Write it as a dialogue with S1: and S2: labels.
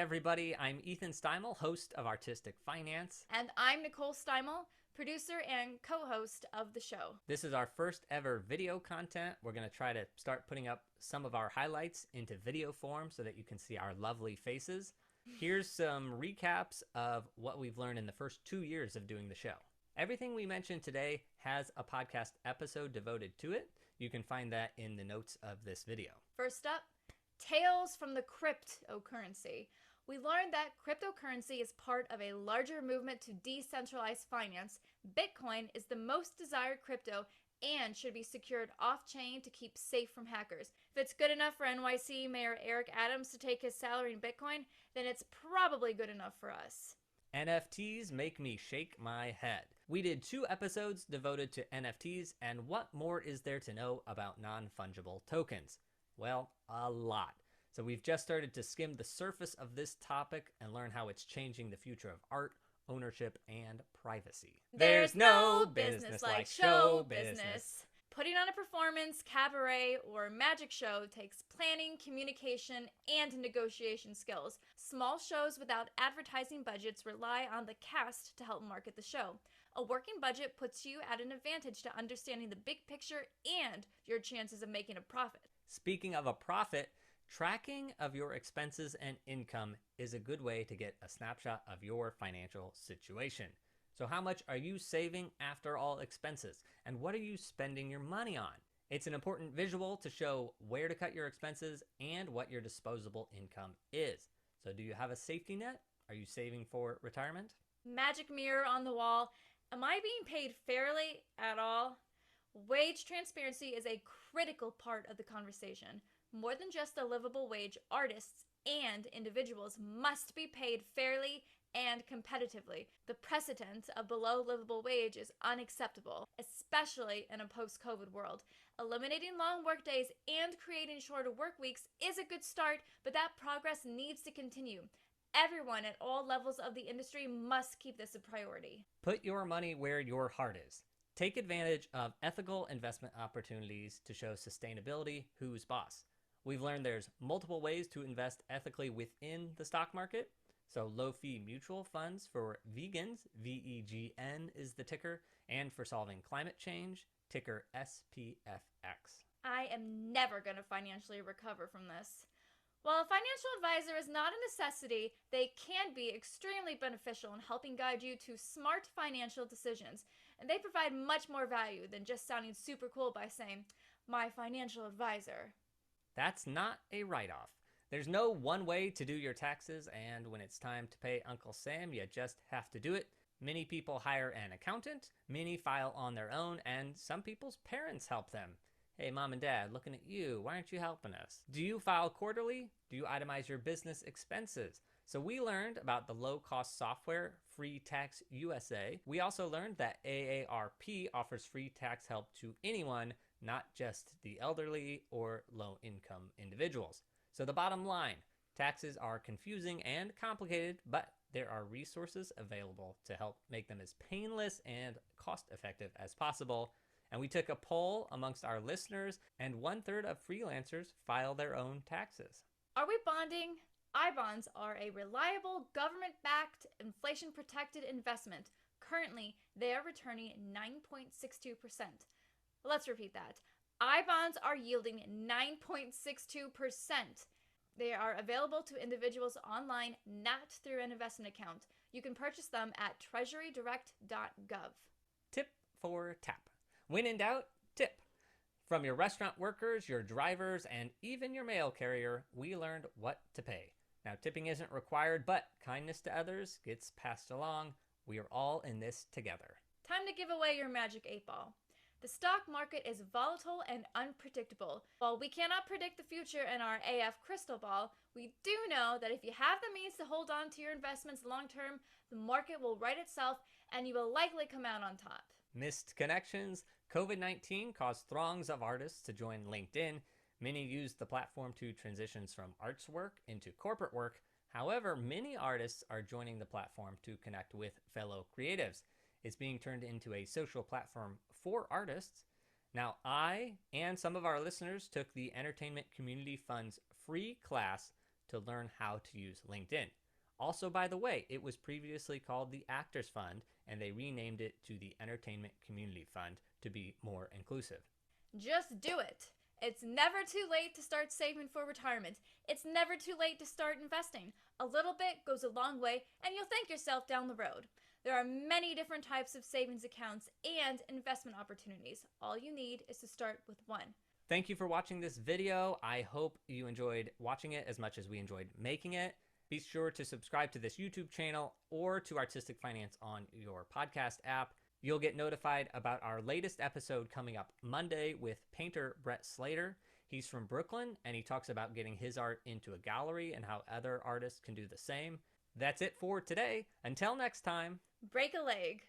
S1: everybody. I'm Ethan Steimel, host of Artistic Finance.
S2: And I'm Nicole Steimel, producer and co-host of the show.
S1: This is our first ever video content. We're going to try to start putting up some of our highlights into video form so that you can see our lovely faces. Here's some recaps of what we've learned in the first 2 years of doing the show. Everything we mentioned today has a podcast episode devoted to it. You can find that in the notes of this video.
S2: First up, Tales from the Cryptocurrency. We learned that cryptocurrency is part of a larger movement to decentralize finance. Bitcoin is the most desired crypto and should be secured off-chain to keep safe from hackers. If it's good enough for NYC Mayor Eric Adams to take his salary in Bitcoin, then it's probably good enough for us.
S1: NFTs make me shake my head. We did 2 episodes devoted to NFTs, and what more is there to know about non-fungible tokens? Well, a lot. So we've just started to skim the surface of this topic and learn how it's changing the future of art, ownership, and privacy.
S2: There's no business like show business. Putting on a performance, cabaret, or magic show takes planning, communication, and negotiation skills. Small shows without advertising budgets rely on the cast to help market the show. A working budget puts you at an advantage to understanding the big picture and your chances of making a profit.
S1: Speaking of a profit, tracking of your expenses and income is a good way to get a snapshot of your financial situation. So how much are you saving after all expenses? And what are you spending your money on? It's an important visual to show where to cut your expenses and what your disposable income is. So do you have a safety net? Are you saving for retirement?
S2: Magic mirror on the wall. Am I being paid fairly at all? Wage transparency is a critical part of the conversation. More than just a livable wage, artists and individuals must be paid fairly and competitively. The precedent of below livable wage is unacceptable, especially in a post-COVID world. Eliminating long work days and creating shorter work weeks is a good start, but that progress needs to continue. Everyone at all levels of the industry must keep this a priority.
S1: Put your money where your heart is. Take advantage of ethical investment opportunities to show sustainability who's boss. We've learned there's multiple ways to invest ethically within the stock market. So low-fee mutual funds for vegans, VEGN is the ticker, and for solving climate change, ticker SPFX.
S2: I am never going to financially recover from this. While a financial advisor is not a necessity, they can be extremely beneficial in helping guide you to smart financial decisions. And they provide much more value than just sounding super cool by saying, "My financial advisor."
S1: That's not a write-off. There's no one way to do your taxes, and when it's time to pay Uncle Sam, you just have to do it. Many people hire an accountant, many file on their own, and some people's parents help them. Hey, Mom and Dad, looking at you. Why aren't you helping us? Do you file quarterly? Do you itemize your business expenses? So we learned about the low-cost software, Free Tax USA. We also learned that AARP offers free tax help to anyone, not just the elderly or low-income individuals. So the bottom line, taxes are confusing and complicated, but there are resources available to help make them as painless and cost-effective as possible. And we took a poll amongst our listeners, and 1/3 of freelancers file their own taxes.
S2: Are we bonding? I-bonds are a reliable, government-backed, inflation-protected investment. Currently, they are returning 9.62%. Let's repeat that. I-bonds are yielding 9.62%. They are available to individuals online, not through an investment account. You can purchase them at treasurydirect.gov.
S1: Tip for tap. When in doubt, tip. From your restaurant workers, your drivers, and even your mail carrier, we learned what to pay. Now, tipping isn't required, but kindness to others gets passed along. We are all in this together.
S2: Time to give away your magic 8-ball. The stock market is volatile and unpredictable. While we cannot predict the future in our AF crystal ball, we do know that if you have the means to hold on to your investments long term, the market will right itself and you will likely come out on top.
S1: Missed connections. COVID-19 caused throngs of artists to join LinkedIn. Many used the platform to transition from arts work into corporate work. However, many artists are joining the platform to connect with fellow creatives. It's being turned into a social platform for artists. Now, I and some of our listeners took the Entertainment Community Fund's free class, to learn how to use LinkedIn. Also, by the way, it was previously called the Actors Fund, and they renamed it to the Entertainment Community Fund to be more inclusive.
S2: Just do it. It's never too late to start saving for retirement. It's never too late to start investing. A little bit goes a long way, and you'll thank yourself down the road. There are many different types of savings accounts and investment opportunities. All you need is to start with one.
S1: Thank you for watching this video. I hope you enjoyed watching it as much as we enjoyed making it. Be sure to subscribe to this YouTube channel or to Artistic Finance on your podcast app. You'll get notified about our latest episode coming up Monday with painter Brett Slater. He's from Brooklyn, and he talks about getting his art into a gallery and how other artists can do the same. That's it for today. Until next time.
S2: Break a leg.